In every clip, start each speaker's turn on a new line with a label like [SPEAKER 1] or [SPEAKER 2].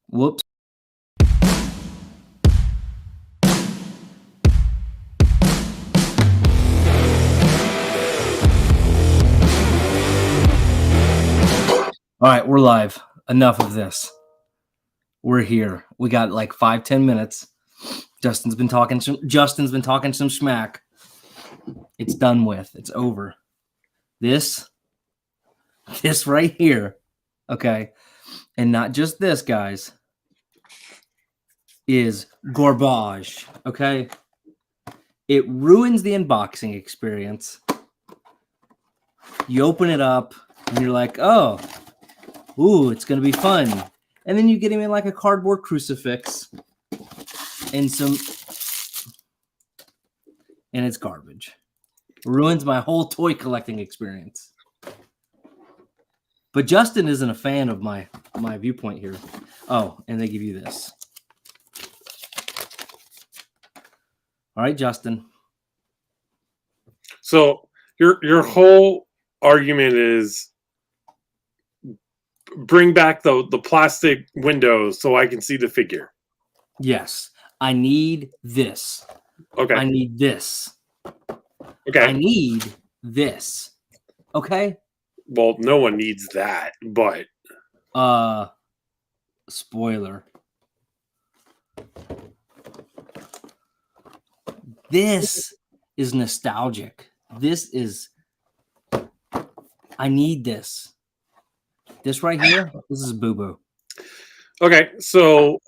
[SPEAKER 1] Whoops. All right, we're live. Enough of this. We're here. We got like 5-10 minutes. Justin's been talking some smack. It's done with. It's over. This right here, okay, and not just this, guys, is garbage, okay? It ruins the unboxing experience. You open it up and you're like, oh, ooh, it's gonna be fun. And then you get him in like a cardboard crucifix and it's garbage. Ruins my whole toy collecting experience. But Justin isn't a fan of my viewpoint here. Oh, and they give you this. All right, Justin.
[SPEAKER 2] So your whole argument is bring back the plastic windows so I can see the figure.
[SPEAKER 1] Yes, I need this.
[SPEAKER 2] Okay.
[SPEAKER 1] I need this.
[SPEAKER 2] Okay.
[SPEAKER 1] I need this. Okay.
[SPEAKER 2] Well, no one needs that, but
[SPEAKER 1] spoiler. This is nostalgic. I need this. This right here, this is boo-boo.
[SPEAKER 2] Okay, so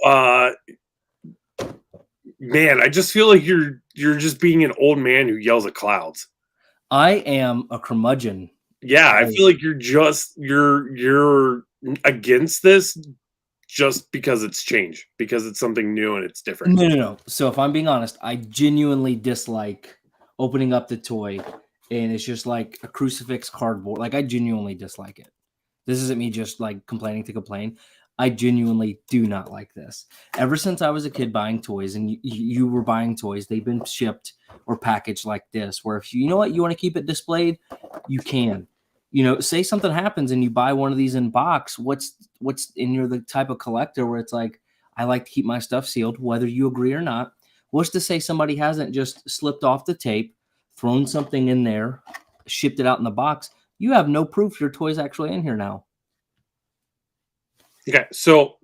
[SPEAKER 2] man, I just feel like you're just being an old man who yells at clouds.
[SPEAKER 1] I am a curmudgeon.
[SPEAKER 2] Yeah, I feel like you're against this just because it's change, because it's something new and it's different.
[SPEAKER 1] No. So if I'm being honest, I genuinely dislike opening up the toy and it's just like a crucifix cardboard. Like I genuinely dislike it. This isn't me just like complaining to complain. I genuinely do not like this. Ever since I was a kid buying toys and you were buying toys, they've been shipped or packaged like this, where if you know what, you want to keep it displayed, you can. You know, say something happens and you buy one of these in box, what's in you're the type of collector where it's like, I like to keep my stuff sealed, whether you agree or not. What's to say somebody hasn't just slipped off the tape, thrown something in there, shipped it out in the box? You have no proof your toy's actually in here now.
[SPEAKER 2] Okay, so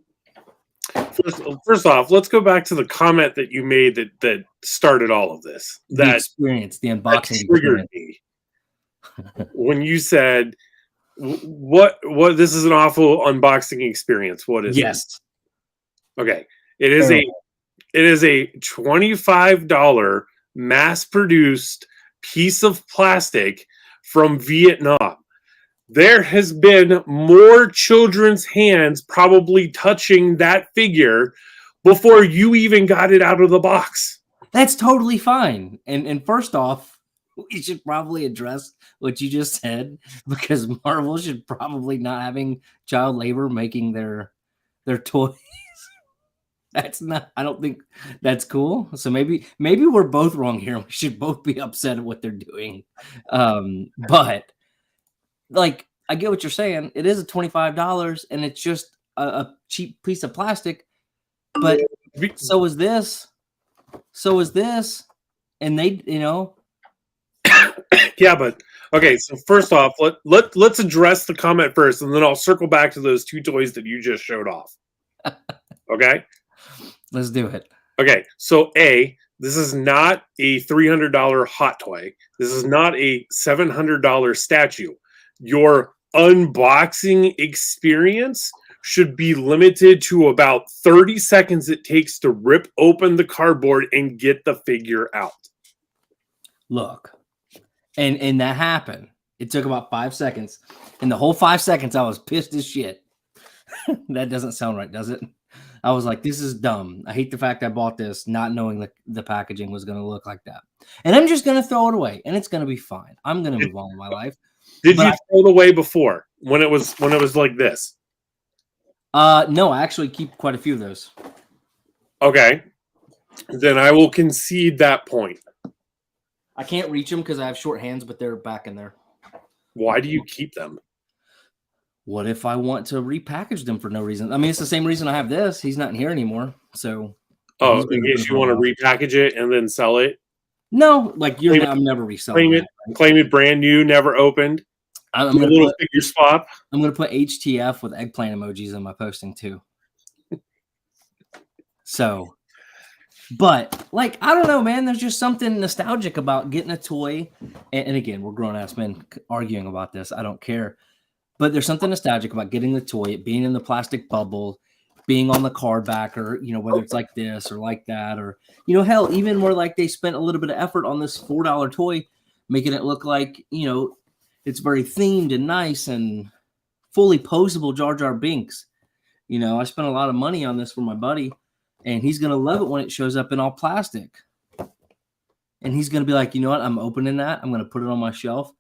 [SPEAKER 2] first off, let's go back to the comment that you made that started all of this.
[SPEAKER 1] The experience, the unboxing
[SPEAKER 2] triggered me. When you said, what this is an awful unboxing experience. What is it? Okay. It is a $25 mass-produced piece of plastic from Vietnam. There has been more children's hands probably touching that figure before you even got it out of the box.
[SPEAKER 1] That's totally fine. And first off, we should probably address what you just said, because Marvel should probably not having child labor making their toys. That's not, I don't think that's cool. So maybe we're both wrong here. We should both be upset at what they're doing. But like, I get what you're saying. It is a $25 and it's just a cheap piece of plastic, but so is this. And they, you know.
[SPEAKER 2] Yeah, but okay. So first off, let's address the comment first, and then I'll circle back to those two toys that you just showed off. Okay,
[SPEAKER 1] let's do it.
[SPEAKER 2] Okay, so this is not a $300 hot toy. This is not a $700 statue. Your unboxing experience should be limited to about 30 seconds it takes to rip open the cardboard and get the figure out.
[SPEAKER 1] Look. And that happened. It took about 5 seconds. In the whole 5 seconds, I was pissed as shit. That doesn't sound right, does it? I was like, this is dumb. I hate the fact I bought this not knowing the packaging was going to look like that. And I'm just going to throw it away, and it's going to be fine. I'm going to move on with my life.
[SPEAKER 2] Did you throw it away before when it was like this?
[SPEAKER 1] No, I actually keep quite a few of those.
[SPEAKER 2] Okay. Then I will concede that point.
[SPEAKER 1] I can't reach them because I have short hands, but they're back in there.
[SPEAKER 2] Why do you keep them?
[SPEAKER 1] what if I want to repackage them for no reason? I mean, it's the same reason I have this. He's not here anymore, so.
[SPEAKER 2] In case you want to repackage it and then sell it.
[SPEAKER 1] No, like I'm never reselling
[SPEAKER 2] it. Right? Claim it brand new, never opened.
[SPEAKER 1] I'm gonna
[SPEAKER 2] little figure swap.
[SPEAKER 1] I'm gonna put HTF with eggplant emojis in my posting too. So, but like I don't know, man. There's just something nostalgic about getting a toy, and again, we're grown ass men arguing about this. I don't care, but there's something nostalgic about getting the toy, being in the plastic bubble, being on the card backer, whether it's like this or like that, or, hell, even where like they spent a little bit of effort on this $4 toy, making it look like, it's very themed and nice and fully posable Jar Jar Binks. I spent a lot of money on this for my buddy, and he's going to love it when it shows up in all plastic. And he's going to be like, you know what? I'm opening that. I'm going to put it on my shelf,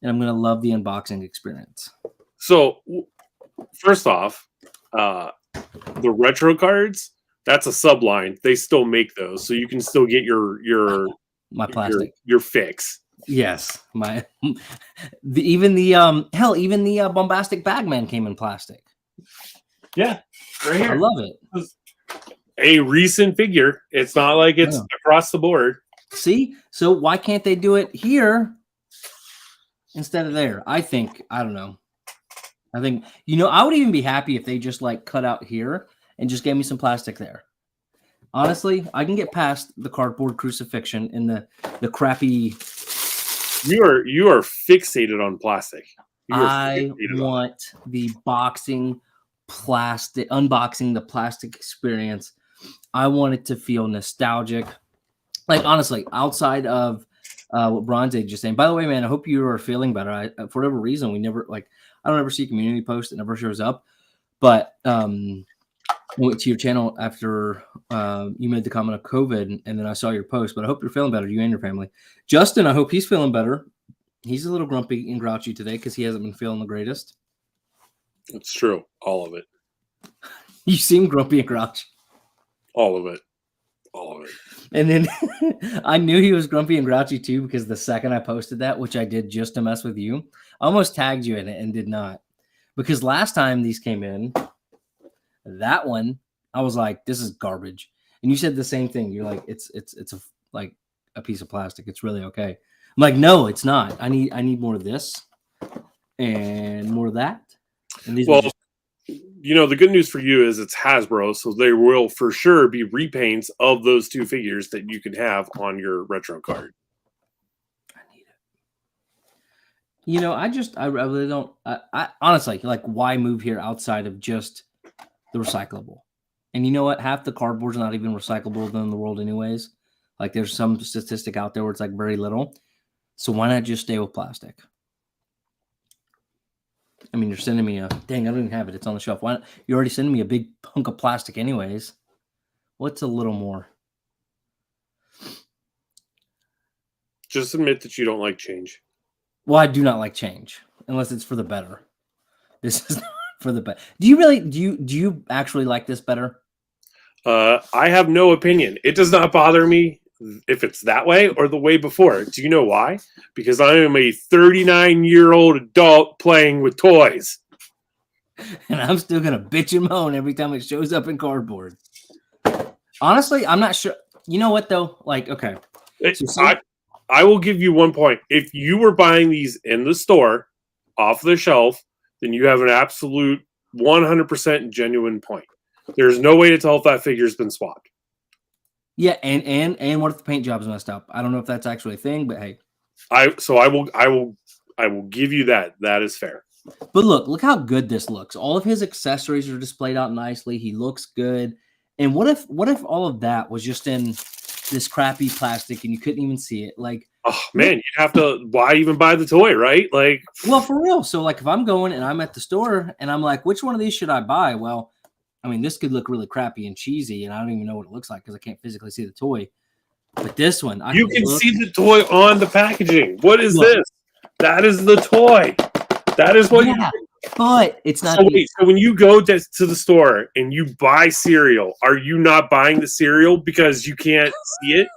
[SPEAKER 1] and I'm going to love the unboxing experience.
[SPEAKER 2] So, first off, the retro cards, that's a subline. They still make those, so you can still get
[SPEAKER 1] my plastic,
[SPEAKER 2] your fix.
[SPEAKER 1] Yes, even the bombastic Bagman came in plastic.
[SPEAKER 2] Yeah, right here.
[SPEAKER 1] I love it.
[SPEAKER 2] A recent figure. It's not like it's across the board.
[SPEAKER 1] See, so why can't they do it here instead of there? I don't know. I think, I would even be happy if they just like cut out here and just gave me some plastic there. Honestly, I can get past the cardboard crucifixion and the crappy.
[SPEAKER 2] You are fixated on plastic.
[SPEAKER 1] I want the unboxing the plastic experience. I want it to feel nostalgic. Like honestly, outside of what Bronze Age is saying. By the way, man, I hope you are feeling better. For whatever reason, I don't ever see a community post. It never shows up. But I went to your channel after you made the comment of COVID, and then I saw your post. But I hope you're feeling better, you and your family. Justin, I hope he's feeling better. He's a little grumpy and grouchy today because he hasn't been feeling the greatest.
[SPEAKER 2] It's true. All of it.
[SPEAKER 1] You seem grumpy and grouchy.
[SPEAKER 2] All of it. All of it.
[SPEAKER 1] And then I knew he was grumpy and grouchy too, because the second I posted that, which I did just to mess with you, I almost tagged you in it and did not. Because last time these came in, that one, I was like, this is garbage. And you said the same thing. You're like, it's like a piece of plastic. It's really okay. I'm like, no, it's not. I need more of this and more of that. And these
[SPEAKER 2] the good news for you is it's Hasbro, so they will for sure be repaints of those two figures that you can have on your retro card.
[SPEAKER 1] I need it. I really don't. I honestly, like, why move here outside of just the recyclable? And you know what? Half the cardboard's not even recyclable in the world anyways. Like, there's some statistic out there where it's like very little. So why not just stay with plastic? I mean, you're sending me dang, I don't even have it. It's on the shelf. Why not? You're already sending me a big hunk of plastic anyways. What's a little more?
[SPEAKER 2] Just admit that you don't like change.
[SPEAKER 1] Well, I do not like change unless it's for the better. This is not for the better. Do you actually like this better?
[SPEAKER 2] I have no opinion. It does not bother me if it's that way or the way before. Do you know why? Because I am a 39-year-old adult playing with toys.
[SPEAKER 1] And I'm still going to bitch and moan every time it shows up in cardboard. Honestly, I'm not sure. You know what, though? Like, okay.
[SPEAKER 2] I will give you 1 point. If you were buying these in the store, off the shelf, then you have an absolute 100% genuine point. There's no way to tell if that figure's been swapped.
[SPEAKER 1] Yeah, and what if the paint job's messed up? I don't know if that's actually a thing, but hey.
[SPEAKER 2] I will give you that. That is fair.
[SPEAKER 1] But look how good this looks. All of his accessories are displayed out nicely. He looks good. And what if all of that was just in this crappy plastic and you couldn't even see it? Like,
[SPEAKER 2] oh man, you'd have to. Why even buy the toy, right? Like,
[SPEAKER 1] well, for real. So like, if I'm going and I'm at the store and I'm like, which one of these should I buy? Well, I mean, this could look really crappy and cheesy, and I don't even know what it looks like because I can't physically see the toy. But this one,
[SPEAKER 2] you can see the toy on the packaging. What is this? That is the toy. That is what.
[SPEAKER 1] Yeah, but it's not.
[SPEAKER 2] So when you go to the store and you buy cereal, are you not buying the cereal because you can't see it?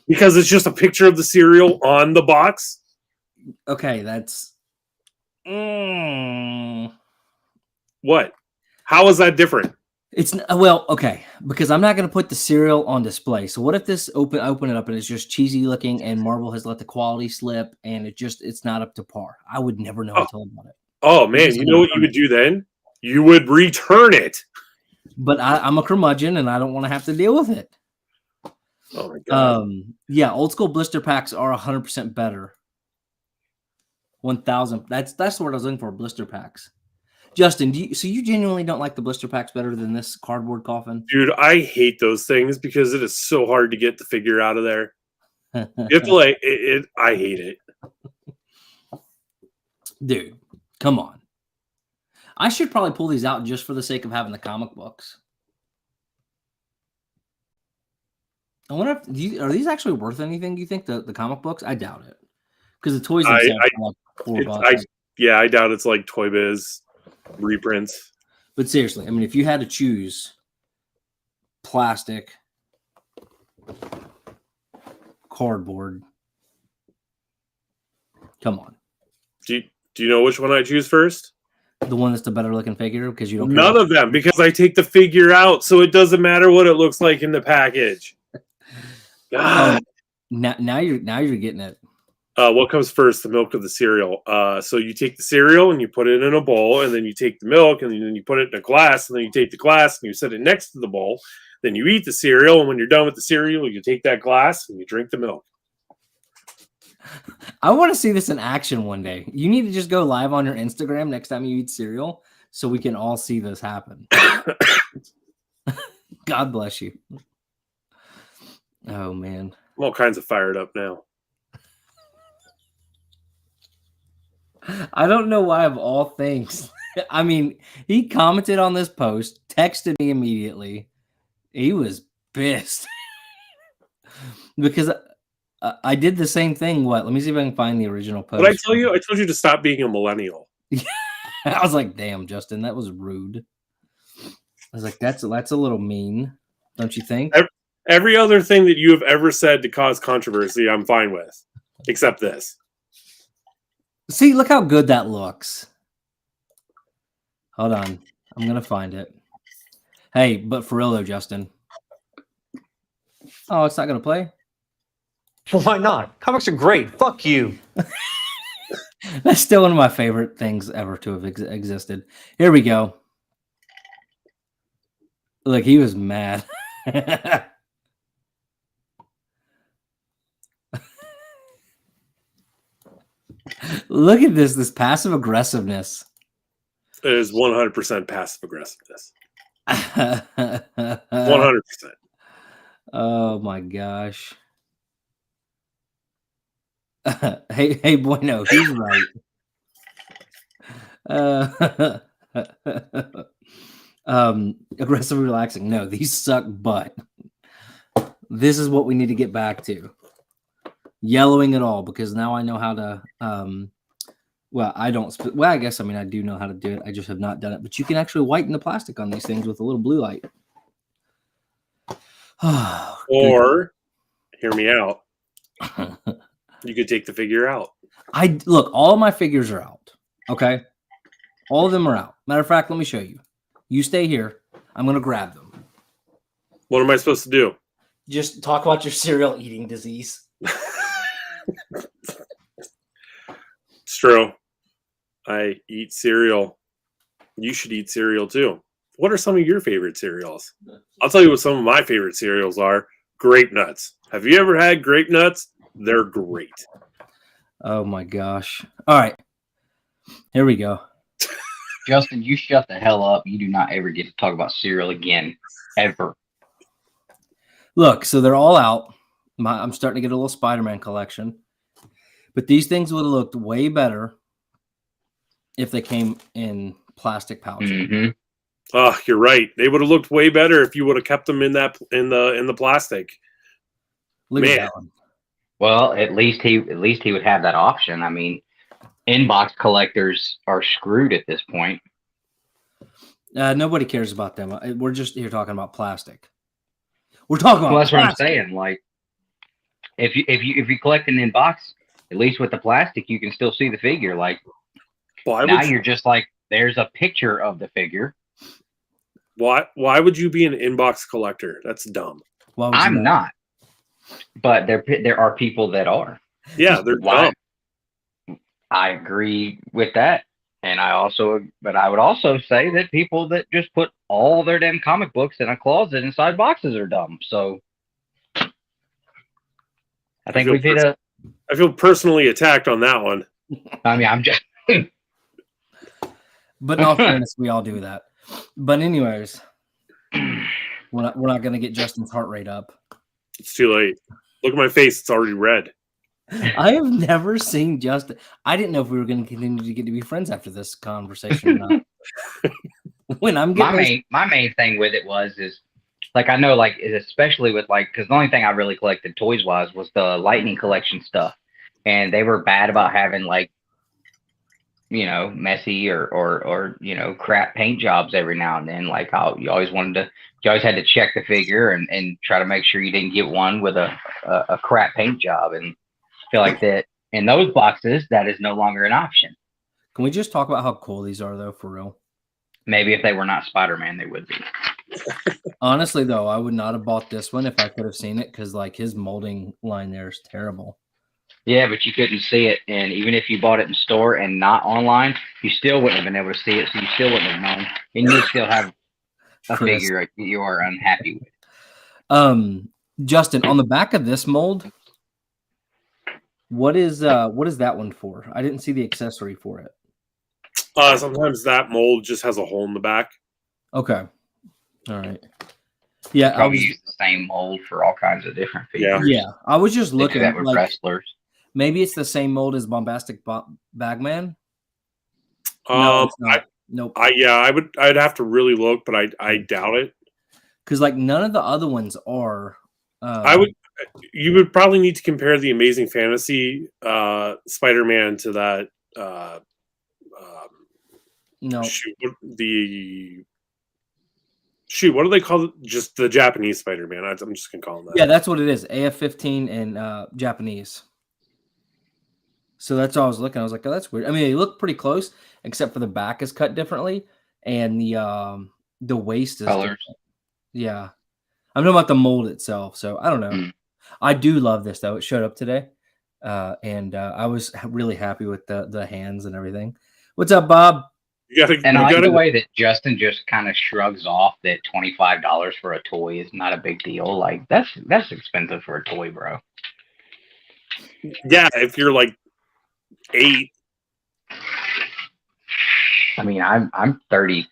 [SPEAKER 2] Because it's just a picture of the cereal on the box?
[SPEAKER 1] Okay, that's.
[SPEAKER 2] What? How is that different?
[SPEAKER 1] It's well, okay, because I'm not going to put the cereal on display. So what if this open it up and it's just cheesy looking and Marvel has let the quality slip and it's not up to par? I would never know until I bought it.
[SPEAKER 2] Oh man, you know what you would do then? You would return it.
[SPEAKER 1] But I'm a curmudgeon and I don't want to have to deal with it.
[SPEAKER 2] Oh my god.
[SPEAKER 1] Yeah, old school blister packs are 100% better. 1,000. That's the word I was looking for. Blister packs. Justin, so you genuinely don't like the blister packs better than this cardboard coffin?
[SPEAKER 2] Dude, I hate those things because it is so hard to get the figure out of there. You have to like it. I hate it.
[SPEAKER 1] Dude, come on. I should probably pull these out just for the sake of having the comic books. I wonder if are these actually worth anything? Do you think the comic books? I doubt it, because the toys themselves are like $4.
[SPEAKER 2] I doubt it's like Toy Biz reprints.
[SPEAKER 1] But seriously, I mean, if you had to choose plastic, cardboard, come on.
[SPEAKER 2] Do you know which one I choose first?
[SPEAKER 1] The one that's the better looking figure, because you don't.
[SPEAKER 2] None of them, because I take the figure out, so it doesn't matter what it looks like in the package. God.
[SPEAKER 1] Now you're getting it.
[SPEAKER 2] What comes first, the milk or the cereal? So you take the cereal and you put it in a bowl, and then you take the milk and then you put it in a glass, and then you take the glass and you set it next to the bowl. Then you eat the cereal, and when you're done with the cereal, you take that glass and you drink the milk.
[SPEAKER 1] I want to see this in action one day. You need to just go live on your Instagram next time you eat cereal so we can all see this happen. God bless you. Oh, man.
[SPEAKER 2] I'm all kinds of fired up now.
[SPEAKER 1] I don't know why of all things. I mean, he commented on this post, texted me immediately. He was pissed. Because I did the same thing. Let me see if I can find the original post.
[SPEAKER 2] But I told you to stop being a millennial.
[SPEAKER 1] I was like, damn, Justin, that was rude. I was like, that's a little mean, don't you think?
[SPEAKER 2] Every other thing that you have ever said to cause controversy, I'm fine with, except this.
[SPEAKER 1] See, look how good that looks. Hold on. I'm going to find it. Hey, but for real though, Justin. Oh, it's not going to play?
[SPEAKER 3] Well, why not? Comics are great. Fuck you.
[SPEAKER 1] That's still one of my favorite things ever to have existed. Here we go. Look, he was mad. Look at this passive aggressiveness.
[SPEAKER 2] It is 100% passive aggressiveness. 100%.
[SPEAKER 1] Oh my gosh. Hey, Bueno, he's right. Aggressive relaxing. No, these suck butt. This is what we need to get back to. Yellowing it all, because now I know how to I guess I do know how to do it. I just have not done it. But you can actually whiten the plastic on these things with a little blue light.
[SPEAKER 2] Or hear me out. You could take the figure out.
[SPEAKER 1] Look, all of my figures are out. Okay. All of them are out. Matter of fact, let me show you. You stay here. I'm gonna grab them.
[SPEAKER 2] What am I supposed to do?
[SPEAKER 1] Just talk about your cereal eating disease.
[SPEAKER 2] It's true. I eat cereal. You should eat cereal too. What are some of your favorite cereals? I'll tell you what some of my favorite cereals are. Grape Nuts. Have you ever had Grape Nuts? They're great.
[SPEAKER 1] Oh my gosh. All right. Here we go.
[SPEAKER 4] Justin, you shut the hell up. You do not ever get to talk about cereal again. Ever.
[SPEAKER 1] Look, so they're all out. I'm starting to get a little Spider-Man collection. But these things would have looked way better if they came in plastic pouch.
[SPEAKER 4] Mm-hmm.
[SPEAKER 2] Oh, you're right. They would have looked way better if you would have kept them in the plastic.
[SPEAKER 1] Look at that one.
[SPEAKER 4] Well, at least he would have that option. I mean, inbox collectors are screwed at this point.
[SPEAKER 1] Nobody cares about them. We're just here talking about plastic. We're talking about.
[SPEAKER 4] Well, that's
[SPEAKER 1] plastic.
[SPEAKER 4] what I'm saying. Like, if you collect an inbox, at least with the plastic, you can still see the figure. Like, now you're just like there's a picture of the figure.
[SPEAKER 2] Why would you be an inbox collector? That's dumb.
[SPEAKER 1] Why would you
[SPEAKER 4] I'm not, but there are people that are.
[SPEAKER 2] Yeah, they're dumb.
[SPEAKER 4] I agree with that. And but I would also say that people that just put all their damn comic books in a closet inside boxes are dumb. So I think we've hit
[SPEAKER 2] I feel personally attacked on that one.
[SPEAKER 4] I mean, I'm just.
[SPEAKER 1] But in all fairness, we all do that. But anyways, we're not going to get Justin's heart rate up.
[SPEAKER 2] It's too late. Look at my face; it's already red.
[SPEAKER 1] I have never seen Justin. I didn't know if we were going to continue to get to be friends after this conversation or not. When I'm getting
[SPEAKER 4] my main thing with it is like, I know, like, especially with, like, because the only thing I really collected toys wise was the Lightning collection stuff, and they were bad about having, like, you know, messy or you know, crap paint jobs every now and then. Like, you always had to check the figure and try to make sure you didn't get one with a crap paint job. And I feel like that in those boxes, that is no longer an option.
[SPEAKER 1] Can we just talk about how cool these are, though, for real?
[SPEAKER 4] Maybe if they were not Spider-Man, they would be.
[SPEAKER 1] Honestly, though, I would not have bought this one if I could have seen it, because like his molding line there is terrible.
[SPEAKER 4] Yeah, but you couldn't see it, and even if you bought it in store and not online, you still wouldn't have been able to see it, so you still wouldn't have known, and you still have a figure you are unhappy with.
[SPEAKER 1] Justin, on the back of this mold, what is that one for? I didn't see the accessory for it.
[SPEAKER 2] Sometimes that mold just has a hole in the back.
[SPEAKER 1] Okay. All right. Yeah,
[SPEAKER 4] probably use the same mold for all kinds of different figures.
[SPEAKER 1] Yeah, I was just looking
[SPEAKER 4] at like, wrestlers.
[SPEAKER 1] Maybe it's the same mold as Bombastic Bagman.
[SPEAKER 2] Nope. I'd have to really look, but I doubt it.
[SPEAKER 1] Because like none of the other ones are.
[SPEAKER 2] You would probably need to compare the Amazing Fantasy Spider-Man to that.
[SPEAKER 1] No.
[SPEAKER 2] What do they call it? Just the Japanese Spider-Man. I'm just gonna call him that.
[SPEAKER 1] Yeah, that's what it is. AF-15 and Japanese. So that's all I was looking. I was like, oh, that's weird. I mean, they look pretty close, except for the back is cut differently, and the waist is
[SPEAKER 4] colors.
[SPEAKER 1] Different. Yeah, I'm talking about the mold itself. So I don't know. I do love this though. It showed up today, and I was really happy with the hands and everything. What's up, Bob?
[SPEAKER 4] I like the way that Justin just kind of shrugs off that $25 for a toy is not a big deal. Like that's expensive for a toy, bro.
[SPEAKER 2] Yeah, if you're like 8.
[SPEAKER 4] I mean, I'm 30.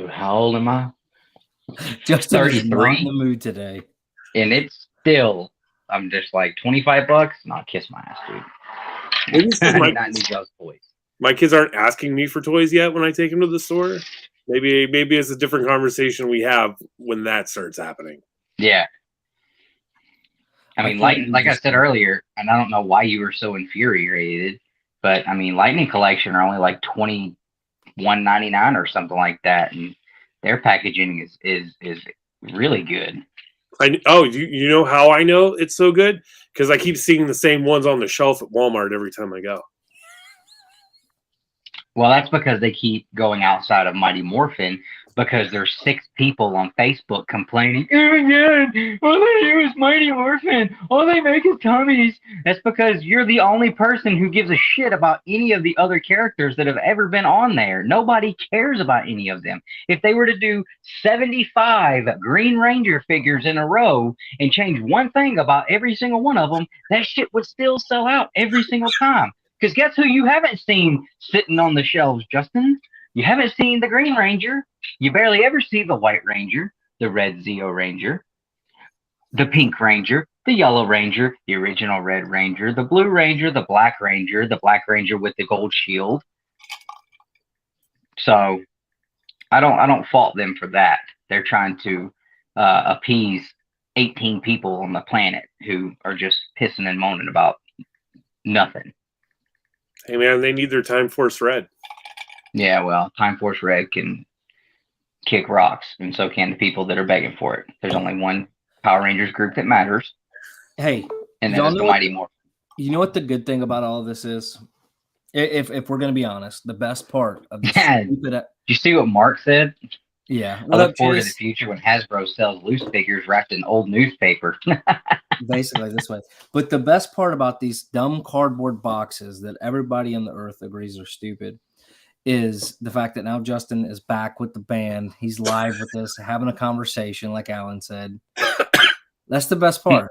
[SPEAKER 4] How old am I?
[SPEAKER 1] Justin 33. Is not in the mood today,
[SPEAKER 4] and it's still. I'm just like $25. Not kiss my ass, dude.
[SPEAKER 2] Maybe not need those toys. My kids aren't asking me for toys yet when I take them to the store. Maybe it's a different conversation we have when that starts happening.
[SPEAKER 4] Yeah. I mean, like I said earlier, and I don't know why you were so infuriated, but I mean, Lightning Collection are only like $21.99 or something like that, and their packaging is really good.
[SPEAKER 2] You know how I know it's so good? Because I keep seeing the same ones on the shelf at Walmart every time I go.
[SPEAKER 4] Well, that's because they keep going outside of Mighty Morphin, because there's 6 people on Facebook complaining, oh my god, all they do is Mighty Morphin, all they make is tummies. That's because you're the only person who gives a shit about any of the other characters that have ever been on there. Nobody cares about any of them. If they were to do 75 Green Ranger figures in a row and change one thing about every single one of them, that shit would still sell out every single time. Because guess who you haven't seen sitting on the shelves, Justin? You haven't seen the Green Ranger. You barely ever see the White Ranger, the Red Zeo Ranger, the Pink Ranger, the Yellow Ranger, the original Red Ranger, the Blue Ranger, the Black Ranger with the gold shield. So I don't fault them for that. They're trying to appease 18 people on the planet who are just pissing and moaning about nothing.
[SPEAKER 2] Hey man, they need their Time Force Red.
[SPEAKER 4] Yeah, well, Time Force Red can kick rocks, and so can the people that are begging for it. There's only one Power Rangers group that matters.
[SPEAKER 1] Hey,
[SPEAKER 4] and that's the Mighty Morphin.
[SPEAKER 1] You know what the good thing about all of this is? If we're gonna be honest, the best part of this
[SPEAKER 4] Yeah.
[SPEAKER 1] stupid,
[SPEAKER 4] Did you see what Mark said?
[SPEAKER 1] yeah.
[SPEAKER 4] I
[SPEAKER 1] What up,
[SPEAKER 4] look forward to the
[SPEAKER 1] Chase?
[SPEAKER 4] future when Hasbro sells loose figures wrapped in old newspaper.
[SPEAKER 1] Basically this way. But the best part about these dumb cardboard boxes that everybody on the earth agrees are stupid is the fact that now Justin is back with the band. He's live with us, having a conversation, like Alan said. That's the best part.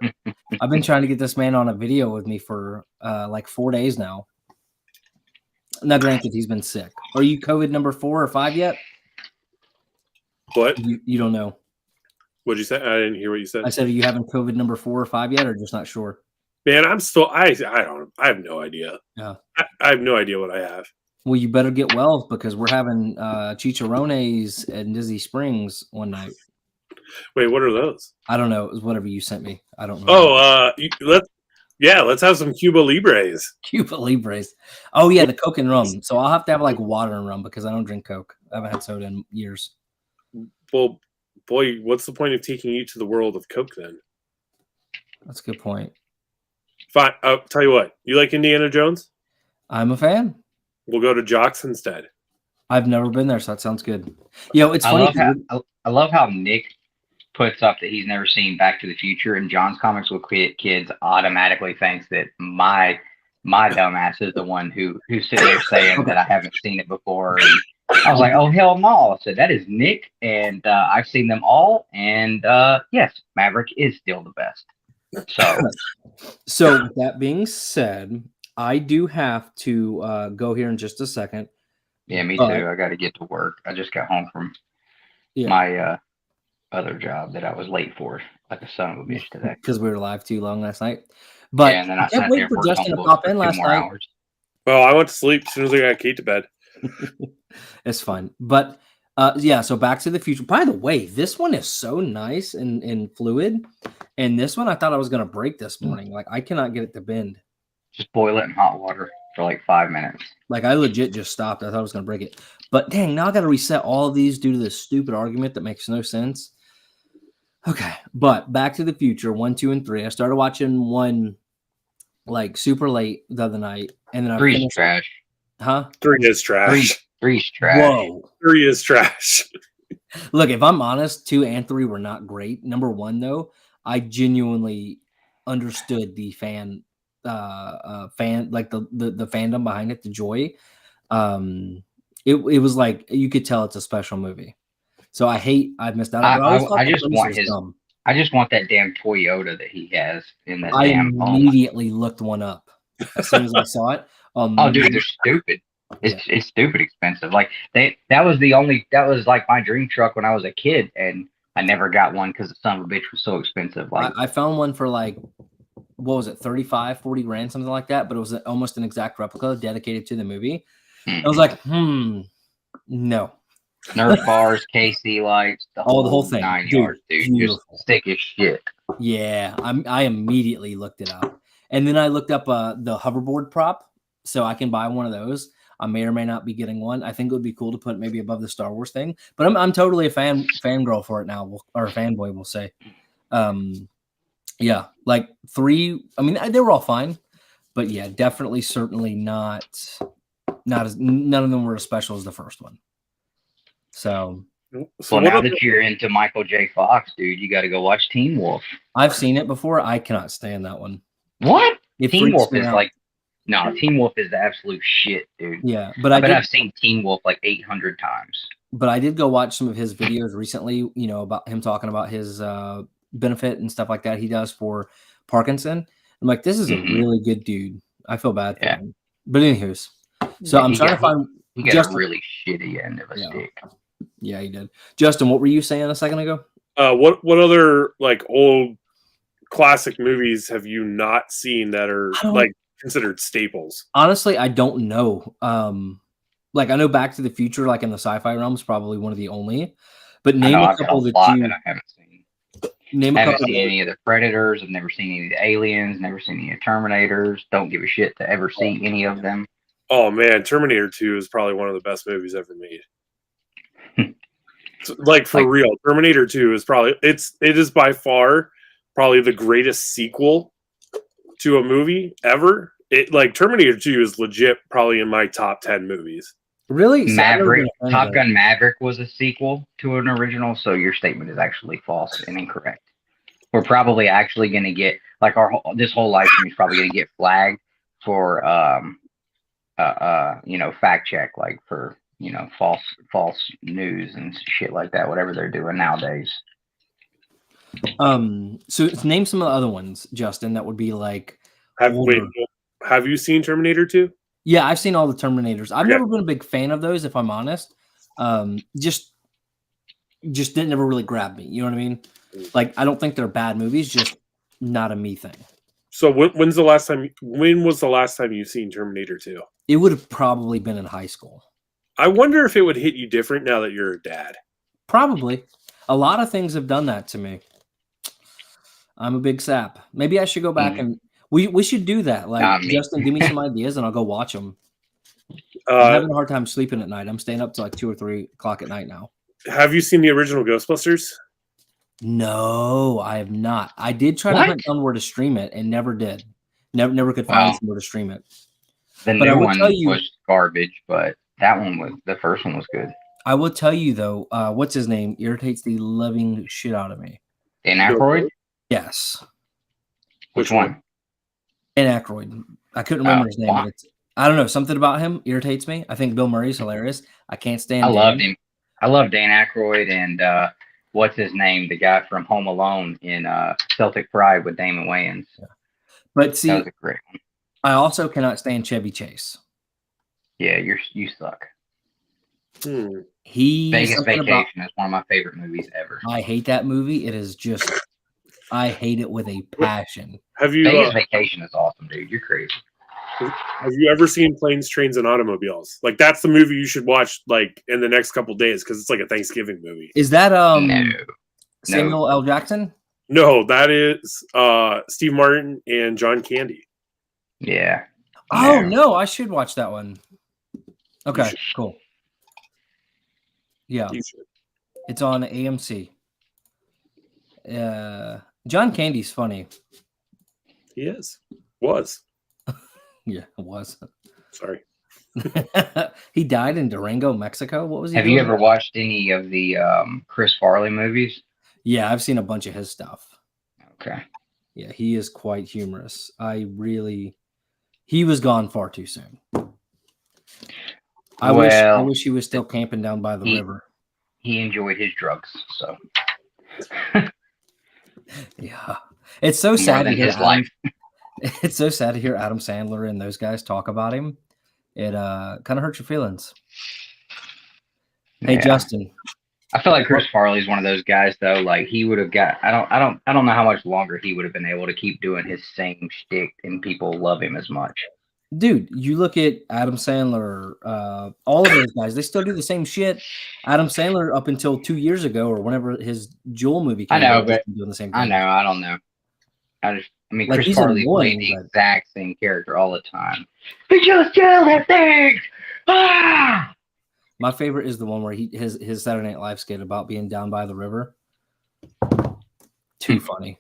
[SPEAKER 1] I've been trying to get this man on a video with me for like 4 days now. Now, granted, he's been sick. Are you COVID number 4 or 5 yet?
[SPEAKER 2] What?
[SPEAKER 1] You don't know.
[SPEAKER 2] What'd you say? I didn't hear what you said.
[SPEAKER 1] I said, are you having COVID number 4 or 5 yet, or just not sure?
[SPEAKER 2] Man, I'm still. I have no idea.
[SPEAKER 1] Yeah.
[SPEAKER 2] I have no idea what I have.
[SPEAKER 1] Well, you better get well because we're having chicharrones at Disney Springs one night.
[SPEAKER 2] Wait, what are those?
[SPEAKER 1] I don't know. It was whatever you sent me. I don't know.
[SPEAKER 2] Oh, let's have some Cuba Libres.
[SPEAKER 1] Cuba Libres. Oh yeah, the Coke and rum. So I'll have to have like water and rum because I don't drink Coke. I haven't had soda in years.
[SPEAKER 2] Well, boy, what's the point of taking you to the world of Coke then?
[SPEAKER 1] That's a good point.
[SPEAKER 2] Fine. I'll tell you what. You like Indiana Jones?
[SPEAKER 1] I'm a fan.
[SPEAKER 2] We'll go to Jock's instead.
[SPEAKER 1] I've never been there, so that sounds good. It's
[SPEAKER 4] I
[SPEAKER 1] funny.
[SPEAKER 4] love how Nick puts up that he's never seen Back to the Future, and John's Comics with Kids automatically thinks that my dumbass is the one who's sitting there saying that I haven't seen it before. And I was like, oh hell no! I said that is Nick, and I've seen them all, and yes, Maverick is still the best.
[SPEAKER 1] So with that being said, I do have to go here in just a second.
[SPEAKER 4] Yeah, me too. I got to get to work. I just got home from my other job that I was late for, like a son of a bitch today.
[SPEAKER 1] Because we were live too long last night. But
[SPEAKER 4] yeah, and then I
[SPEAKER 1] can't wait for Justin to pop in last night.
[SPEAKER 4] Hours.
[SPEAKER 2] Well, I went to sleep as soon as I got Kate to bed.
[SPEAKER 1] It's fun. But so Back to the Future. By the way, this one is so nice and fluid. And this one I thought I was going to break this morning. Like, I cannot get it to bend.
[SPEAKER 4] Just boil it in hot water for like 5 minutes.
[SPEAKER 1] Like, I legit just stopped. I thought I was going to break it. But dang, now I got to reset all of these due to this stupid argument that makes no sense. Okay, but Back to the Future 1, 2, and 3. I started watching 1 like super late the other night, and then I
[SPEAKER 4] 3's
[SPEAKER 1] finished.
[SPEAKER 4] trash.
[SPEAKER 2] Huh? 3 is trash.
[SPEAKER 4] 3's trash.
[SPEAKER 1] Whoa,
[SPEAKER 2] 3 is trash.
[SPEAKER 1] Look, if I'm honest, 2 and 3 were not great. Number 1 though, I genuinely understood the fan like the fandom behind it, the joy. It was like you could tell it's a special movie. So I missed out.
[SPEAKER 4] I just want that damn Toyota that he has in that damn home.
[SPEAKER 1] I immediately looked one up as soon as I saw it.
[SPEAKER 4] Oh, dude, they're stupid. It's stupid expensive. Like that was like my dream truck when I was a kid, and I never got one because the son of a bitch was so expensive. Like
[SPEAKER 1] I found one for like, what was it, 35, 40 grand, something like that. But it was almost an exact replica dedicated to the movie. I was like, no.
[SPEAKER 4] Nerf bars, KC lights, the whole thing, 9 yards, dude. Beautiful. Just thick as shit.
[SPEAKER 1] Yeah, I immediately looked it up, and then I looked up the hoverboard prop, so I can buy one of those. I may or may not be getting one. I think it would be cool to put maybe above the Star Wars thing, but I'm totally a fangirl for it now, or a fanboy, we'll say. Yeah, like 3. I mean, they were all fine, but yeah, definitely, certainly not as none of them were as special as the first one. So
[SPEAKER 4] now that you're into Michael J. Fox, dude, you got to go watch Teen Wolf.
[SPEAKER 1] I've seen it before. I cannot stand that one.
[SPEAKER 4] What? Teen Wolf is like, no, Teen Wolf is the absolute shit, dude.
[SPEAKER 1] Yeah, but I've
[SPEAKER 4] seen Teen Wolf like 800 times.
[SPEAKER 1] But I did go watch some of his videos recently, about him talking about his benefit and stuff like that he does for Parkinson. I'm like, this is a really good dude. I feel bad for him. But anywho's, so I'm trying to find.
[SPEAKER 4] He got a really shitty end of a stick.
[SPEAKER 1] Yeah, he did. Justin, what were you saying a second ago?
[SPEAKER 2] What other like old classic movies have you not seen that are like considered staples?
[SPEAKER 1] Honestly, I don't know. Like I know Back to the Future, like in the sci-fi realm, is probably one of the only. But name a couple that I
[SPEAKER 4] haven't seen. I haven't seen any of the Predators. I've never seen any of the Aliens. Never seen any of Terminators. Don't give a shit to ever see any of them.
[SPEAKER 2] Oh man, Terminator 2 is probably one of the best movies ever made. Like for real, Terminator 2 is probably it is by far probably the greatest sequel to a movie ever. It like Terminator 2 is legit probably in my top 10 movies.
[SPEAKER 1] Really? See, I've never
[SPEAKER 4] Maverick,
[SPEAKER 1] been a fan of
[SPEAKER 4] Top
[SPEAKER 1] that.
[SPEAKER 4] Gun Maverick was a sequel to an original, so your statement is actually false and incorrect. We're probably actually going to get like this whole live stream is probably going to get flagged for fact check, like for false news and shit like that, whatever they're doing nowadays.
[SPEAKER 1] So name some of the other ones, Justin, that would be like
[SPEAKER 2] Have you seen Terminator 2?
[SPEAKER 1] Yeah, I've seen all the Terminators. I've
[SPEAKER 2] Okay.
[SPEAKER 1] never been a big fan of those, if I'm honest. Just didn't never really grab me. You know what I mean? Like, I don't think they're bad movies, just not a me thing.
[SPEAKER 2] So when was the last time you've seen Terminator 2?
[SPEAKER 1] It would have probably been in high school.
[SPEAKER 2] I wonder if it would hit you different now that you're a dad.
[SPEAKER 1] Probably. A lot of things have done that to me. I'm a big sap. Maybe I should go back and we should do that. Like, Justin, give me some ideas and I'll go watch them. I'm having a hard time sleeping at night. I'm staying up till like 2 or 3 o'clock at night now.
[SPEAKER 2] Have you seen the original Ghostbusters?
[SPEAKER 1] No, I have not. I did try to hunt down where to stream it and never did. Never could find somewhere to stream it.
[SPEAKER 4] The new one was garbage, but the first one was good.
[SPEAKER 1] I will tell you though, what's his name irritates the living shit out of me.
[SPEAKER 4] Dan Aykroyd?
[SPEAKER 1] Yes.
[SPEAKER 4] Which one?
[SPEAKER 1] Dan Aykroyd. I couldn't remember his name. But I don't know. Something about him irritates me. I think Bill Murray's hilarious. I can't stand him.
[SPEAKER 4] Loved him. I love Dan Aykroyd and what's his name? The guy from Home Alone in Celtic Pride with Damon Wayans.
[SPEAKER 1] Yeah. But see,
[SPEAKER 4] that was a great one.
[SPEAKER 1] I also cannot stand Chevy Chase.
[SPEAKER 4] Yeah, you suck.
[SPEAKER 1] Vegas
[SPEAKER 4] Vacation is one of my favorite movies ever.
[SPEAKER 1] I hate that movie. It is just, I hate it with a passion.
[SPEAKER 4] Vegas Vacation is awesome, dude. You're crazy.
[SPEAKER 2] Have you ever seen Planes, Trains, and Automobiles? Like, that's the movie you should watch like in the next couple days because it's like a Thanksgiving movie.
[SPEAKER 1] Is that
[SPEAKER 4] No.
[SPEAKER 1] Samuel L. Jackson?
[SPEAKER 2] No, that is Steve Martin and John Candy.
[SPEAKER 4] Yeah.
[SPEAKER 1] Oh no, I should watch that one. Okay, cool. Yeah, it's on AMC. John Candy's funny.
[SPEAKER 2] He is. Was.
[SPEAKER 1] Yeah, it was.
[SPEAKER 2] Sorry.
[SPEAKER 1] He died in Durango, Mexico. What was he?
[SPEAKER 4] Have you ever watched any of the Chris Farley movies?
[SPEAKER 1] Yeah, I've seen a bunch of his stuff.
[SPEAKER 4] Okay.
[SPEAKER 1] Yeah, he is quite humorous. He was gone far too soon. I wish he was still camping down by the river.
[SPEAKER 4] He enjoyed his drugs, so.
[SPEAKER 1] Yeah, it's so sad to hear
[SPEAKER 4] his life.
[SPEAKER 1] It's so sad to hear Adam Sandler and those guys talk about him. It kind of hurts your feelings. Hey, Justin.
[SPEAKER 4] I feel like Chris Farley is one of those guys, though. Like he would have got. I don't know how much longer he would have been able to keep doing his same shtick, and people love him as much.
[SPEAKER 1] Dude, you look at Adam Sandler, all of those guys, they still do the same shit. Adam Sandler, up until 2 years ago or whenever his Jewel movie came out,
[SPEAKER 4] but
[SPEAKER 1] doing the same thing.
[SPEAKER 4] I know. I don't know. I mean,
[SPEAKER 1] like,
[SPEAKER 4] Chris Farley played the exact same character all the time. They just yell at things. Ah!
[SPEAKER 1] My favorite is the one where his Saturday Night Live skit about being down by the river. Too funny.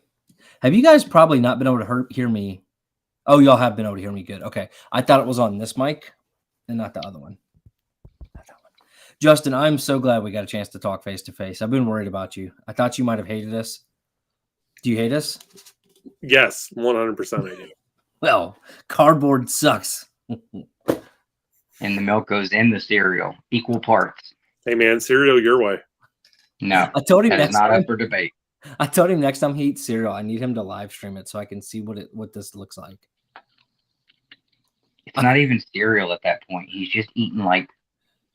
[SPEAKER 1] Have you guys probably not been able to hear me? Oh, y'all have been able to hear me good. Okay. I thought it was on this mic and not the other one. Justin, I'm so glad we got a chance to talk face to face. I've been worried about you. I thought you might have hated us. Do you hate us?
[SPEAKER 2] Yes, 100% I do.
[SPEAKER 1] Well, cardboard sucks.
[SPEAKER 4] And the milk goes in the cereal, equal parts.
[SPEAKER 2] Hey, man, cereal your way.
[SPEAKER 4] No,
[SPEAKER 1] I told him
[SPEAKER 4] that's not up for debate.
[SPEAKER 1] I told him next time he eats cereal, I need him to live stream it so I can see what this looks like.
[SPEAKER 4] It's not even cereal at that point. He's just eating like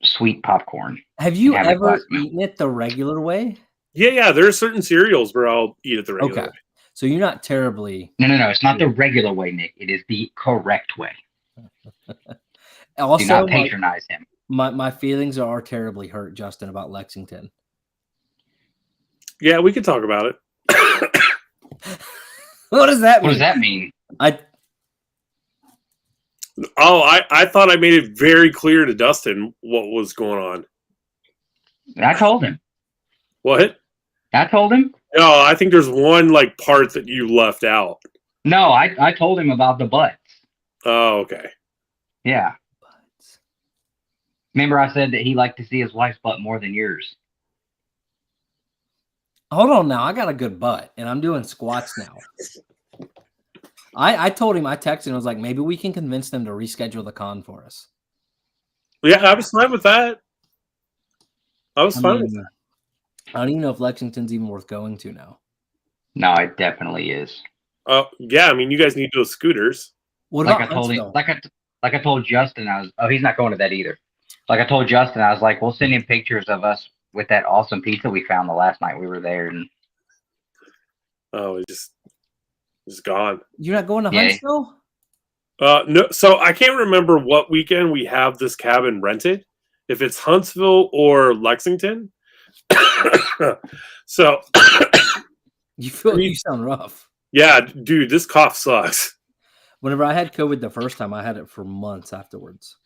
[SPEAKER 4] sweet popcorn.
[SPEAKER 1] Have you ever eaten it the regular way?
[SPEAKER 2] Yeah. There are certain cereals where I'll eat it the regular way.
[SPEAKER 1] So you're not terribly...
[SPEAKER 4] No. It's not the regular way, Nick. It is the correct way.
[SPEAKER 1] Also,
[SPEAKER 4] do not patronize him.
[SPEAKER 1] My feelings are terribly hurt, Justin, about Lexington.
[SPEAKER 2] Yeah, we could talk about it.
[SPEAKER 1] What does that mean?
[SPEAKER 4] What does that mean?
[SPEAKER 2] I thought I made it very clear to Dustin what was going on.
[SPEAKER 4] I told him.
[SPEAKER 2] What?
[SPEAKER 4] I told him?
[SPEAKER 2] No, I think there's one like part that you left out.
[SPEAKER 4] No, I told him about the butts.
[SPEAKER 2] Oh, okay.
[SPEAKER 4] Yeah. Remember, I said that he liked to see his wife's butt more than yours.
[SPEAKER 1] Hold on now. I got a good butt, and I'm doing squats now. I told him, I texted him, I was like, maybe we can convince them to reschedule the con for us.
[SPEAKER 2] Yeah, I was fine with that. I was fine with that.
[SPEAKER 1] I don't even know if Lexington's even worth going to now.
[SPEAKER 4] No, it definitely is.
[SPEAKER 2] Yeah, I mean, you guys need those scooters.
[SPEAKER 1] What
[SPEAKER 4] Like
[SPEAKER 1] about
[SPEAKER 4] I told him,
[SPEAKER 1] Huntsville?
[SPEAKER 4] like I told Justin, he's not going to that either. Like I told Justin, I was like, we'll send him pictures of us with that awesome pizza we found the last night we were there. And
[SPEAKER 2] Oh, it's just gone.
[SPEAKER 1] You're not going to
[SPEAKER 4] Yeah.
[SPEAKER 1] Huntsville?
[SPEAKER 2] No, so I can't remember what weekend we have this cabin rented. If it's Huntsville or Lexington. So
[SPEAKER 1] You sound rough.
[SPEAKER 2] yeah, dude, this cough sucks.
[SPEAKER 1] Whenever I had COVID the first time, I had it for months afterwards.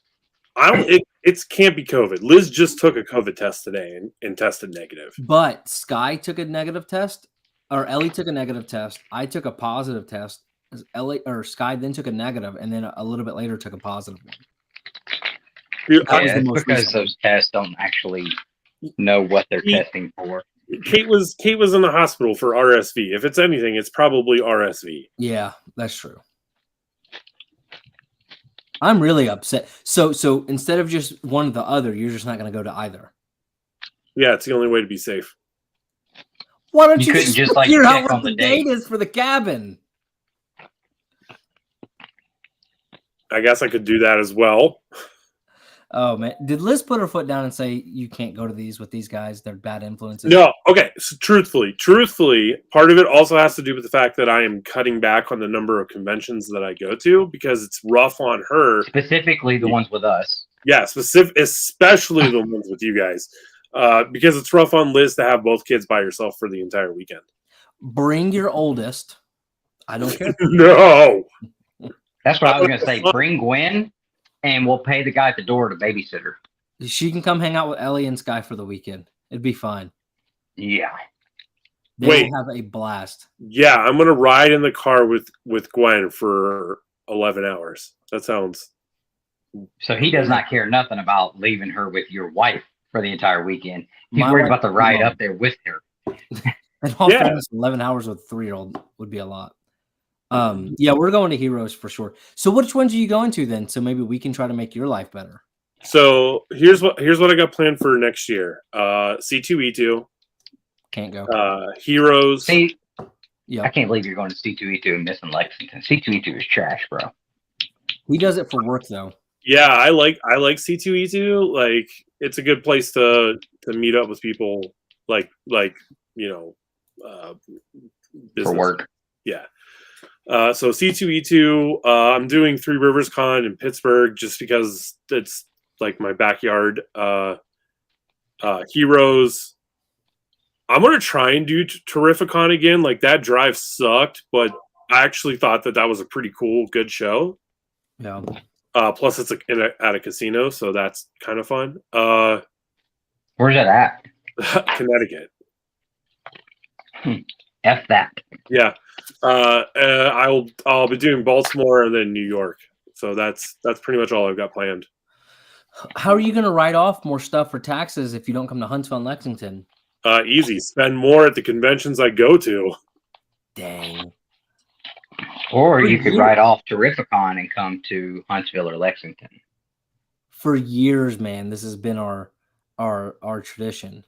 [SPEAKER 2] It can't be COVID. Liz just took a COVID test today and tested negative.
[SPEAKER 1] But Sky took a negative test, or Ellie took a negative test. I took a positive test. Sky then took a negative, and then a little bit later took a positive one.
[SPEAKER 2] Dude,
[SPEAKER 1] That was the
[SPEAKER 4] it's
[SPEAKER 1] most
[SPEAKER 4] because
[SPEAKER 1] recent.
[SPEAKER 4] those tests don't actually know what they're testing for.
[SPEAKER 2] Kate was in the hospital for RSV. If it's anything, it's probably RSV.
[SPEAKER 1] Yeah, that's true. I'm really upset. So instead of just one or the other, you're just not going to go to either.
[SPEAKER 2] Yeah, it's the only way to be safe.
[SPEAKER 1] Why don't
[SPEAKER 4] You
[SPEAKER 1] you
[SPEAKER 4] couldn't just, like,
[SPEAKER 1] figure out
[SPEAKER 4] check
[SPEAKER 1] what
[SPEAKER 4] on
[SPEAKER 1] the
[SPEAKER 4] the
[SPEAKER 1] date
[SPEAKER 4] date.
[SPEAKER 1] is for the cabin?
[SPEAKER 2] I guess I could do that as well.
[SPEAKER 1] Oh man, did Liz put her foot down and say you can't go to these with these guys? They're bad influences.
[SPEAKER 2] No, okay. So truthfully, part of it also has to do with the fact that I am cutting back on the number of conventions that I go to because it's rough on her.
[SPEAKER 4] Specifically, the ones with us.
[SPEAKER 2] Yeah, especially the ones with you guys, because it's rough on Liz to have both kids by herself for the entire weekend.
[SPEAKER 1] Bring your oldest. I don't care.
[SPEAKER 2] No.
[SPEAKER 4] That's what I was going to say. Bring Gwen, and we'll pay the guy at the door to babysit her.
[SPEAKER 1] She can come hang out with Ellie and Sky for the weekend. It'd be fine.
[SPEAKER 4] Yeah.
[SPEAKER 1] They
[SPEAKER 2] Wait.
[SPEAKER 1] will have a blast.
[SPEAKER 2] Yeah, I'm gonna ride in the car with Gwen for 11 hours. That sounds.
[SPEAKER 4] So he does not care nothing about leaving her with your wife for the entire weekend. He's
[SPEAKER 1] My
[SPEAKER 4] worried
[SPEAKER 1] wife
[SPEAKER 4] about the
[SPEAKER 1] is
[SPEAKER 4] ride
[SPEAKER 1] alone.
[SPEAKER 4] up there with her.
[SPEAKER 1] And all
[SPEAKER 2] Yeah.
[SPEAKER 1] fairness, 11 hours with a 3-year-old would be a lot. Yeah, we're going to Heroes for sure. So which ones are you going to then? So maybe we can try to make your life better.
[SPEAKER 2] So here's what I got planned for next year. C2E2,
[SPEAKER 1] Can't go.
[SPEAKER 2] Heroes.
[SPEAKER 4] See,
[SPEAKER 1] Yeah,
[SPEAKER 4] I can't believe you're going to C2E2 and missing Lexington. C2E2 is trash, bro.
[SPEAKER 1] he does it for work though.
[SPEAKER 2] Yeah, I like C2E2. Like it's a good place to meet up with people. Like
[SPEAKER 4] For
[SPEAKER 2] business.
[SPEAKER 4] work.
[SPEAKER 2] Yeah. So C2E2, I'm doing Three Rivers Con in Pittsburgh just because it's like my backyard. Heroes. I'm gonna try and do Terrificon again. Like that drive sucked, but I actually thought that was a pretty cool, good show.
[SPEAKER 1] Yeah.
[SPEAKER 2] Plus, it's at a casino, so that's kind of fun.
[SPEAKER 4] Where's that at?
[SPEAKER 2] Connecticut.
[SPEAKER 4] F that.
[SPEAKER 2] Yeah. I'll be doing Baltimore and then New York. So that's pretty much all I've got planned.
[SPEAKER 1] How are you going to write off more stuff for taxes if you don't come to Huntsville and Lexington?
[SPEAKER 2] Easy. Spend more at the conventions I go to.
[SPEAKER 1] Dang.
[SPEAKER 4] Or
[SPEAKER 1] For
[SPEAKER 4] you could
[SPEAKER 1] years.
[SPEAKER 4] ride off to Terrificon and come to Huntsville or Lexington.
[SPEAKER 1] For years, man, this has been our tradition.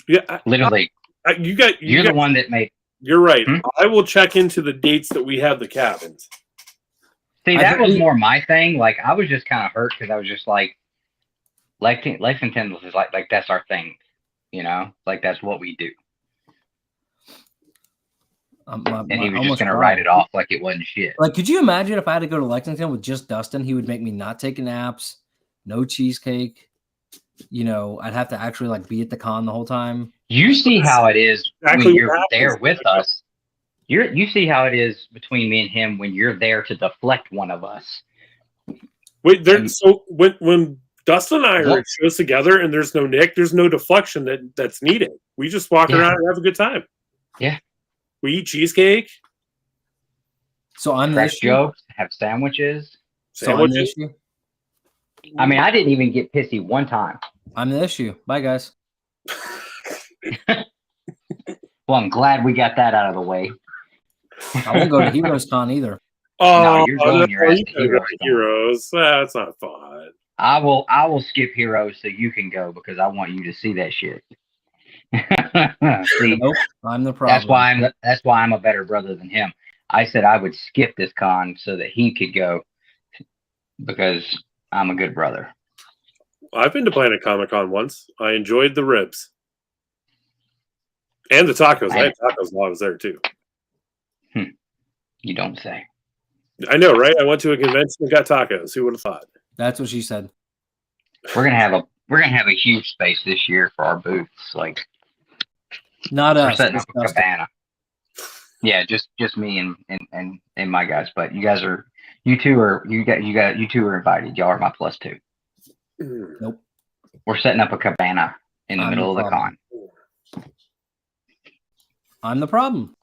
[SPEAKER 2] Yeah.
[SPEAKER 4] Literally,
[SPEAKER 2] You're
[SPEAKER 4] the one that made.
[SPEAKER 2] You're right.
[SPEAKER 4] Hmm?
[SPEAKER 2] I will check into the dates that we have the cabins.
[SPEAKER 4] See,
[SPEAKER 1] I
[SPEAKER 4] that was
[SPEAKER 1] think-
[SPEAKER 4] more my thing. Like, I was just kind of hurt because I was just like, Lexington was just like that's our thing, you know, like that's what we do. And he was just gonna write it off like it wasn't shit.
[SPEAKER 1] Like, could you imagine if I had to go to Lexington with just Dustin? He would make me not take naps, no cheesecake. You know, I'd have to actually like be at the con the whole time.
[SPEAKER 4] You see how it is
[SPEAKER 2] Exactly
[SPEAKER 4] when
[SPEAKER 2] what
[SPEAKER 4] you're
[SPEAKER 2] happens.
[SPEAKER 4] there with us. You see how it is between me and him when you're there to deflect one of us.
[SPEAKER 2] Wait, so when Dustin and I are
[SPEAKER 4] What?
[SPEAKER 2] at shows together and there's no Nick, there's no deflection that's needed. We just walk
[SPEAKER 4] Yeah.
[SPEAKER 2] around and have a good time.
[SPEAKER 4] Yeah.
[SPEAKER 2] We eat cheesecake.
[SPEAKER 1] So I'm
[SPEAKER 4] Crack
[SPEAKER 1] this
[SPEAKER 4] jokes, have sandwiches.
[SPEAKER 1] So I'm the issue.
[SPEAKER 4] I mean, I didn't even get pissy one time.
[SPEAKER 1] I'm the issue. Bye, guys.
[SPEAKER 4] Well, I'm glad we got that out of the way.
[SPEAKER 1] I won't go to Heroes Con either.
[SPEAKER 2] Oh,
[SPEAKER 4] No, you're going your ass
[SPEAKER 2] you
[SPEAKER 4] to
[SPEAKER 2] gotta go
[SPEAKER 4] Heroes
[SPEAKER 2] to
[SPEAKER 4] Con.
[SPEAKER 2] Heroes. That's not fun.
[SPEAKER 4] I will skip Heroes so you can go because I want you to see that shit. See,
[SPEAKER 1] Nope, I'm the problem.
[SPEAKER 4] that's why I'm a better brother than him. I said I would skip this con so that he could go because I'm a good brother.
[SPEAKER 2] I've been to Planet Comic Con once. I enjoyed the ribs and the tacos. I had tacos while I was there too.
[SPEAKER 4] You don't say.
[SPEAKER 2] I know, right? I went to a convention and got tacos. Who would have thought?
[SPEAKER 1] That's what she said.
[SPEAKER 4] We're gonna have a huge space this year for our booths. Like
[SPEAKER 1] Not
[SPEAKER 4] we're
[SPEAKER 1] us.
[SPEAKER 4] setting up a
[SPEAKER 1] Disgusting.
[SPEAKER 4] cabana. Yeah, just me and my guys. But you two are invited. Y'all are my plus two.
[SPEAKER 1] Nope.
[SPEAKER 4] We're setting up a cabana in the
[SPEAKER 1] I'm
[SPEAKER 4] middle
[SPEAKER 1] the
[SPEAKER 4] of the con.
[SPEAKER 1] I'm the problem.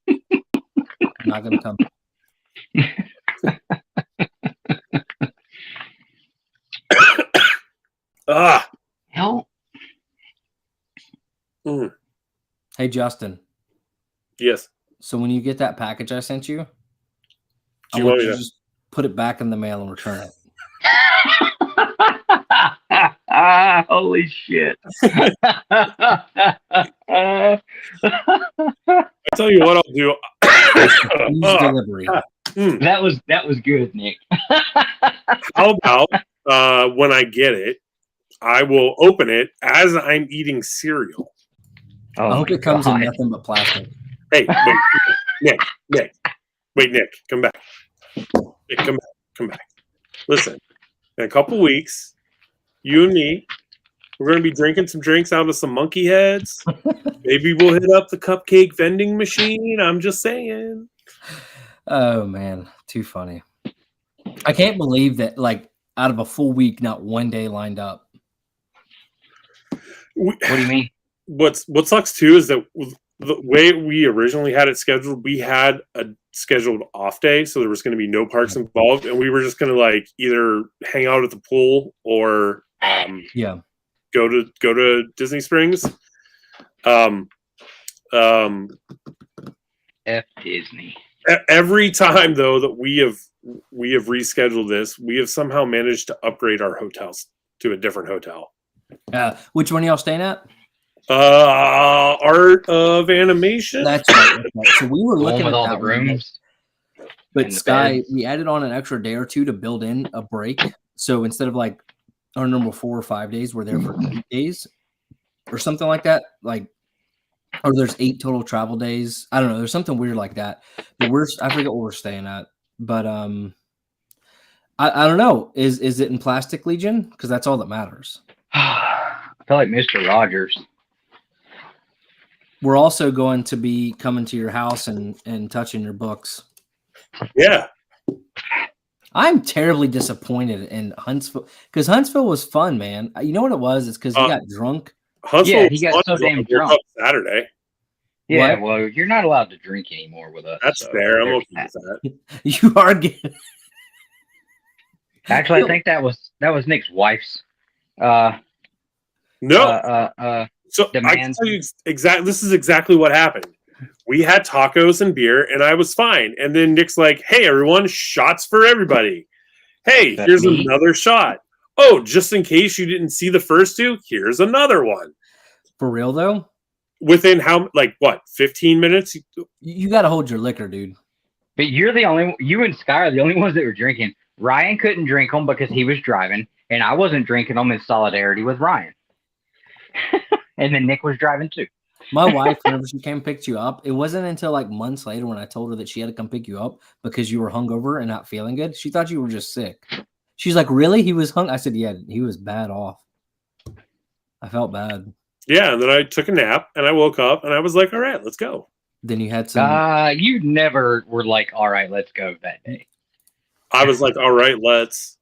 [SPEAKER 1] I'm not gonna come.
[SPEAKER 4] Hell,
[SPEAKER 1] Hey, Justin.
[SPEAKER 2] Yes.
[SPEAKER 1] So when you get that package I sent you,
[SPEAKER 2] Do
[SPEAKER 1] I
[SPEAKER 2] you
[SPEAKER 1] want
[SPEAKER 2] want
[SPEAKER 1] you
[SPEAKER 2] me
[SPEAKER 1] to
[SPEAKER 2] to?
[SPEAKER 1] just put it back in the mail and return it.
[SPEAKER 4] holy shit!
[SPEAKER 2] I tell you what I'll do.
[SPEAKER 1] Please delivery.
[SPEAKER 4] That was good, Nick.
[SPEAKER 2] How about when I get it, I will open it as I'm eating cereal.
[SPEAKER 4] Oh
[SPEAKER 1] I hope
[SPEAKER 4] my
[SPEAKER 1] it comes in
[SPEAKER 4] God.
[SPEAKER 1] nothing but plastic.
[SPEAKER 2] Hey, wait, Nick. Wait, Nick, come back. Nick, come back. Listen, in a couple weeks, you and me, we're going to be drinking some drinks out of some monkey heads. Maybe we'll hit up the cupcake vending machine. I'm just saying.
[SPEAKER 1] Oh man, too funny. I can't believe that, like, out of a full week, not one day lined up.
[SPEAKER 4] What do you mean?
[SPEAKER 2] What sucks too is that the way we originally had it scheduled, we had a scheduled off day, so there was going to be no parks involved, and we were just going to like either hang out at the pool or go to Disney Springs.
[SPEAKER 4] F Disney.
[SPEAKER 2] Every time though that we have rescheduled this, we have somehow managed to upgrade our hotels to a different hotel.
[SPEAKER 1] Which one are y'all staying at?
[SPEAKER 2] Art of Animation.
[SPEAKER 1] That's right. So we were looking at
[SPEAKER 4] all
[SPEAKER 1] that
[SPEAKER 4] the rooms.
[SPEAKER 1] But
[SPEAKER 4] and the
[SPEAKER 1] Sky,
[SPEAKER 4] beds.
[SPEAKER 1] we added on an extra day or two to build in a break. So instead of like our normal 4 or 5 days, we're there for 8 days or something like that. Like, or there's 8 total travel days. I don't know. There's something weird like that. But I forget what we're staying at. But I don't know. Is it in Plastic Legion? Because that's all that matters.
[SPEAKER 4] I feel like Mr. Rogers.
[SPEAKER 1] We're also going to be coming to your house and touching your books.
[SPEAKER 2] Yeah.
[SPEAKER 1] I'm terribly disappointed in Huntsville because Huntsville was fun, man. You know what it was? It's because he got drunk.
[SPEAKER 2] Huntsville
[SPEAKER 4] he got so damn drunk.
[SPEAKER 2] Saturday.
[SPEAKER 4] Yeah,
[SPEAKER 1] What?
[SPEAKER 4] well, you're not allowed to drink anymore with us.
[SPEAKER 2] That's
[SPEAKER 4] so
[SPEAKER 2] fair. I'm
[SPEAKER 4] there's
[SPEAKER 2] okay
[SPEAKER 4] that.
[SPEAKER 2] with that.
[SPEAKER 1] You are getting.
[SPEAKER 4] Actually, I think that was Nick's wife's.
[SPEAKER 2] No. So I can
[SPEAKER 4] demands.
[SPEAKER 2] tell you exactly. This is exactly what happened. We had tacos and beer, and I was fine. And then Nick's like, "Hey, everyone, shots for everybody. Hey,
[SPEAKER 4] That's
[SPEAKER 2] here's
[SPEAKER 4] me.
[SPEAKER 2] another shot. Oh, just in case you didn't see the first two, here's another one."
[SPEAKER 1] For real though,
[SPEAKER 2] Within how, like, what, 15 minutes?
[SPEAKER 1] you got to hold your liquor, dude.
[SPEAKER 4] But you and Sky are the only ones that were drinking. Ryan couldn't drink them because he was driving, and I wasn't drinking them in solidarity with Ryan. And then Nick was driving too.
[SPEAKER 1] My wife, whenever she came and picked you up, it wasn't until like months later when I told her that she had to come pick you up because you were hungover and not feeling good. She thought you were just sick. She's like, "Really? He was hung?" I said, "Yeah, he was bad off." I felt bad.
[SPEAKER 2] Yeah, and then I took a nap, and I woke up, and I was like, all right, let's go.
[SPEAKER 1] Then you had some.
[SPEAKER 4] You never were like, all right, let's go that day.
[SPEAKER 2] I was like, all right, let's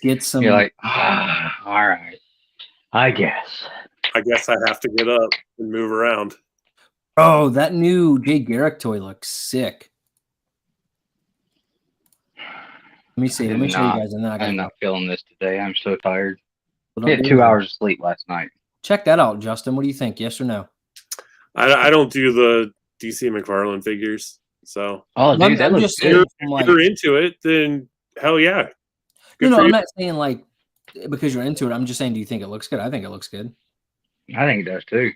[SPEAKER 1] Get some.
[SPEAKER 4] You're like, all right, I guess.
[SPEAKER 2] I guess I have to get up and move around.
[SPEAKER 1] Oh, that new Jay Garrick toy looks sick. Let me see. Let me show you guys, and then I got.
[SPEAKER 4] I'm not feeling this today. I'm so tired.
[SPEAKER 1] Well,
[SPEAKER 4] I had 2 hours of sleep last night.
[SPEAKER 1] Check that out, Justin. What do you think? Yes or no?
[SPEAKER 2] I don't do the DC McFarlane figures, so.
[SPEAKER 4] Oh, dude, that looks good.
[SPEAKER 2] If you're into it, then hell yeah.
[SPEAKER 1] No, I'm not saying like because you're into it. I'm just saying, do you think it looks good? I think it looks good.
[SPEAKER 4] I think it does too.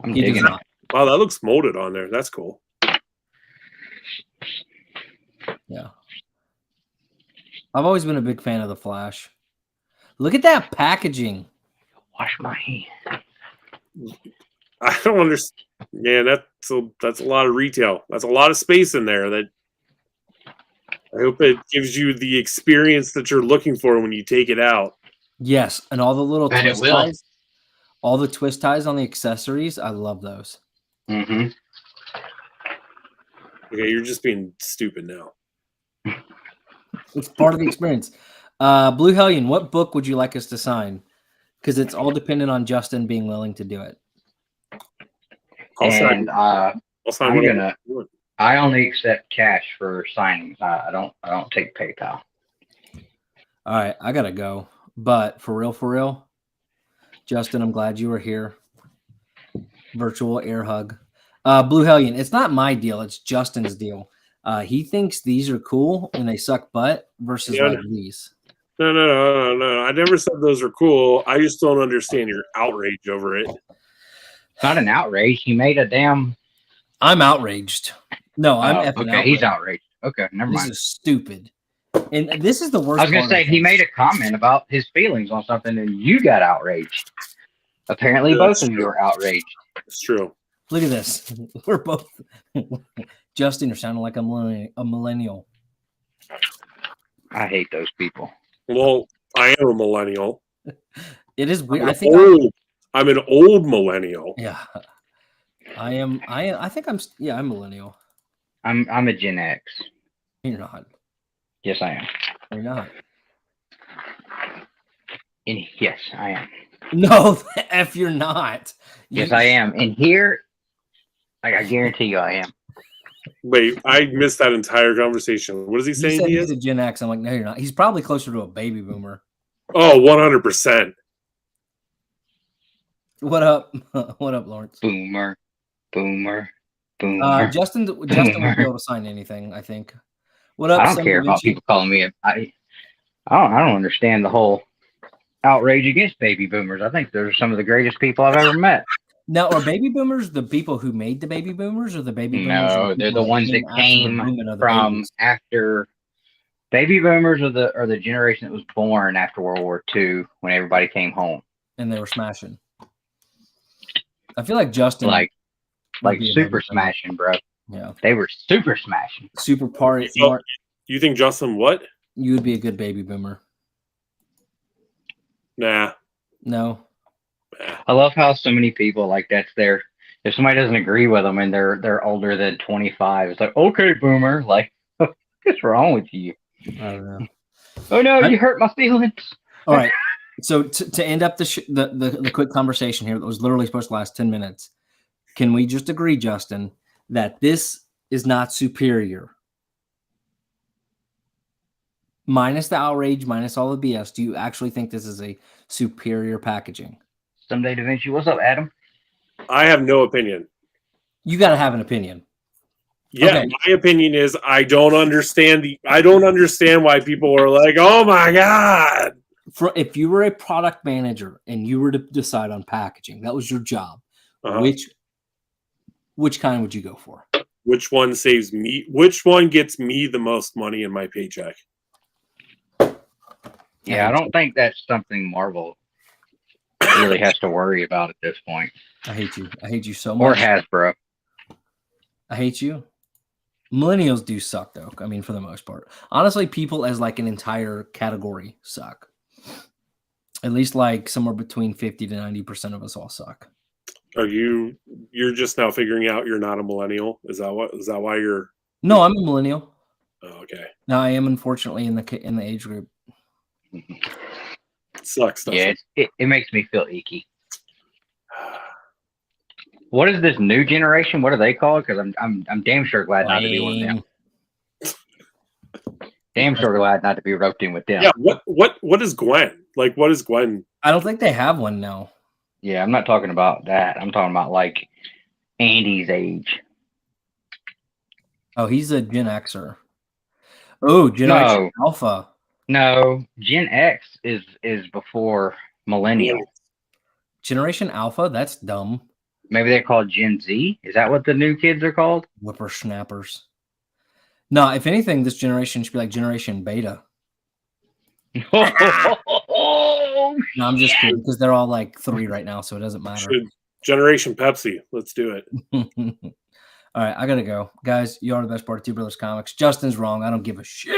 [SPEAKER 4] I'm digging it.
[SPEAKER 2] Wow, that looks molded on there. That's cool.
[SPEAKER 1] Yeah. I've always been a big fan of the Flash. Look at that packaging.
[SPEAKER 4] Wash my hands.
[SPEAKER 2] I don't understand. Yeah, that's a lot of retail. That's a lot of space in there. That I hope it gives you the experience that you're looking for when you take it out.
[SPEAKER 1] Yes, and all the little
[SPEAKER 4] And
[SPEAKER 1] twist ties, all the twist ties on the accessories. I love those.
[SPEAKER 4] Mm-hmm.
[SPEAKER 2] Okay, you're just being stupid now.
[SPEAKER 1] It's part of the experience. Blue Hellion, what book would you like us to sign? Because it's all dependent on Justin being willing to do it.
[SPEAKER 4] I only accept cash for signings. I don't take PayPal.
[SPEAKER 1] All right, I gotta go. But for real, Justin, I'm glad you were here. Virtual air hug. Blue Hellion, it's not my deal, it's Justin's deal. He thinks these are cool and they suck butt versus like these.
[SPEAKER 2] No. I never said those are cool. I just don't understand your outrage over it.
[SPEAKER 4] It's not an outrage. He made a damn.
[SPEAKER 1] I'm outraged. No, I'm effing
[SPEAKER 4] okay.
[SPEAKER 1] outraged.
[SPEAKER 4] He's outraged. Okay, never mind.
[SPEAKER 1] This is stupid. And this is the worst.
[SPEAKER 4] I was gonna say he made a comment about his feelings on something, and you got outraged. Apparently, both of you are outraged.
[SPEAKER 2] It's true.
[SPEAKER 1] Look at this. We're both. Justin, you're sounding like a millennial.
[SPEAKER 4] I hate those people.
[SPEAKER 2] Well, I am a millennial.
[SPEAKER 1] It is weird.
[SPEAKER 2] I'm an old millennial.
[SPEAKER 1] Yeah, I am. I think I'm. Yeah, I'm millennial.
[SPEAKER 4] I'm a Gen X.
[SPEAKER 1] You're not.
[SPEAKER 4] Yes, I am.
[SPEAKER 1] You're not.
[SPEAKER 4] And yes, I am.
[SPEAKER 1] No, F, you're not.
[SPEAKER 4] Yes, I am. And here, I guarantee you, I am.
[SPEAKER 2] Wait, I missed that entire conversation. What is he saying?
[SPEAKER 1] He's a Gen X. I'm like, no, you're not. He's probably closer to a baby boomer.
[SPEAKER 2] Oh, 100%.
[SPEAKER 1] What up? What up, Lawrence?
[SPEAKER 4] Boomer.
[SPEAKER 1] Justin won't be able to sign anything, I think. What up?
[SPEAKER 4] I don't care about people calling me. I don't understand the whole outrage against baby boomers. I think they're some of the greatest people I've ever met.
[SPEAKER 1] Now, are baby boomers the people who made the baby boomers, or the baby boomers?
[SPEAKER 4] No, they're the ones that came from after. Baby boomers are the generation that was born after World War II when everybody came home.
[SPEAKER 1] And they were smashing. I feel like Justin,
[SPEAKER 4] like super smashing, bro.
[SPEAKER 1] Yeah,
[SPEAKER 4] they were super smashing.
[SPEAKER 1] Super party.
[SPEAKER 2] You think Justin what?
[SPEAKER 1] You would be a good baby boomer.
[SPEAKER 2] Nah.
[SPEAKER 1] No.
[SPEAKER 4] I love how so many people like that's their. If somebody doesn't agree with them and they're older than 25, it's like, okay, boomer. Like, what's wrong with you?
[SPEAKER 1] I don't know.
[SPEAKER 4] Oh no, you hurt my feelings.
[SPEAKER 1] All right. So to end up the quick conversation here that was literally supposed to last 10 minutes, can we just agree, Justin, that this is not superior? Minus the outrage, minus all the BS, do you actually think this is a superior packaging?
[SPEAKER 4] Someday Da Vinci. What's up, Adam?
[SPEAKER 2] I have no opinion.
[SPEAKER 1] You got to have an opinion.
[SPEAKER 2] Yeah, okay. My opinion is I don't understand why people are like, oh my God.
[SPEAKER 1] If you were a product manager and you were to decide on packaging, that was your job. Which kind would you go for?
[SPEAKER 2] Which one saves me? Which one gets me the most money in my paycheck?
[SPEAKER 4] Yeah, I don't think that's something Marvel really has to worry about at this point.
[SPEAKER 1] I hate you. I hate you so much.
[SPEAKER 4] Or Hasbro.
[SPEAKER 1] I hate you. Millennials do suck, though. I mean, for the most part. Honestly, people as like an entire category suck. At least like somewhere between 50 to 90% of us all suck.
[SPEAKER 2] You're just now figuring out you're not a millennial? Is that why you're?
[SPEAKER 1] No, I'm a millennial.
[SPEAKER 2] Oh, okay.
[SPEAKER 1] No, I am unfortunately in the age group.
[SPEAKER 2] Sucks.
[SPEAKER 4] Yeah, it makes me feel icky. What is this new generation? What are they called? Because I'm damn sure glad not to be one of them. Damn sure glad not to be roped in with them.
[SPEAKER 2] Yeah. What is Gwen? Like, what is Gwen?
[SPEAKER 1] I don't think they have one now.
[SPEAKER 4] Yeah, I'm not talking about that. I'm talking about like Andy's age.
[SPEAKER 1] Oh, he's a Gen Xer. Oh, Generation Alpha.
[SPEAKER 4] No, Gen X is before Millennial.
[SPEAKER 1] Generation Alpha? That's dumb.
[SPEAKER 4] Maybe they're called Gen Z. Is that what the new kids are called?
[SPEAKER 1] Whippersnappers. No, if anything, this generation should be like Generation Beta.
[SPEAKER 4] Oh,
[SPEAKER 1] No, I'm just kidding because they're all like 3 right now, so it doesn't matter.
[SPEAKER 2] Generation Pepsi. Let's do it.
[SPEAKER 1] All right, I gotta go, guys. You are the best part of Two Brothers Comics. Justin's wrong. I don't give a shit.